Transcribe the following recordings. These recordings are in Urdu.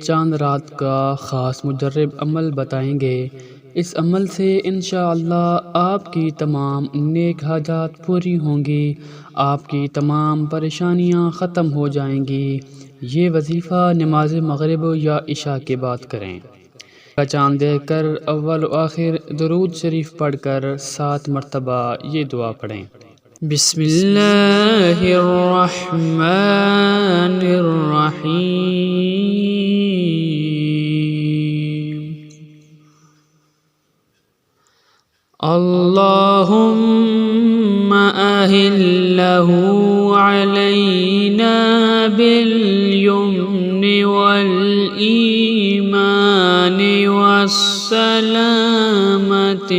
چاند رات کا خاص مجرب عمل بتائیں گے۔ اس عمل سے انشاءاللہ آپ کی تمام نیک حاجات پوری ہوں گی، آپ کی تمام پریشانیاں ختم ہو جائیں گی۔ یہ وظیفہ نماز مغرب یا عشاء کے بعد کریں۔ کا چاند دیکھ کر اول و آخر درود شریف پڑھ کر 7 مرتبہ یہ دعا پڑھیں۔ بسم اللہ الرحمن الرحیم، اللہم اہلہ علینا بالیمن والایمان والسلامة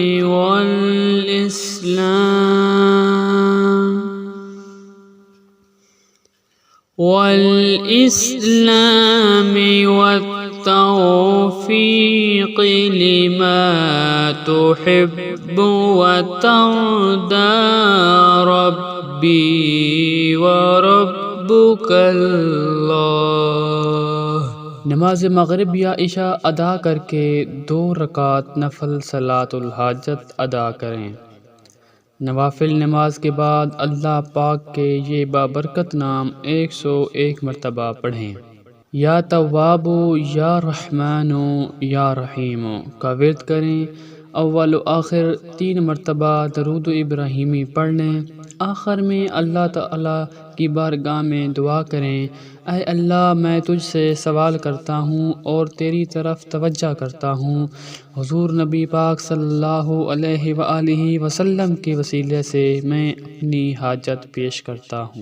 والإسلام والتوفيق لما تحب وترضى ربي وربك الله۔ نماز مغرب یا عشاء ادا کر کے 2 رکعت نفل صلاۃ الحاجت ادا کریں۔ نوافل نماز کے بعد اللہ پاک کے یہ بابرکت نام 101 مرتبہ پڑھیں۔ یا تواب یا رحمان یا رحیم کا ورد کریں۔ اول و آخر 3 مرتبہ درود ابراہیمی پڑھ لیں۔ آخر میں اللہ تعالیٰ کی بارگاہ میں دعا کریں، اے اللہ میں تجھ سے سوال کرتا ہوں اور تیری طرف توجہ کرتا ہوں۔ حضور نبی پاک صلی اللہ علیہ وآلہ وسلم کے وسیلے سے میں اپنی حاجت پیش کرتا ہوں۔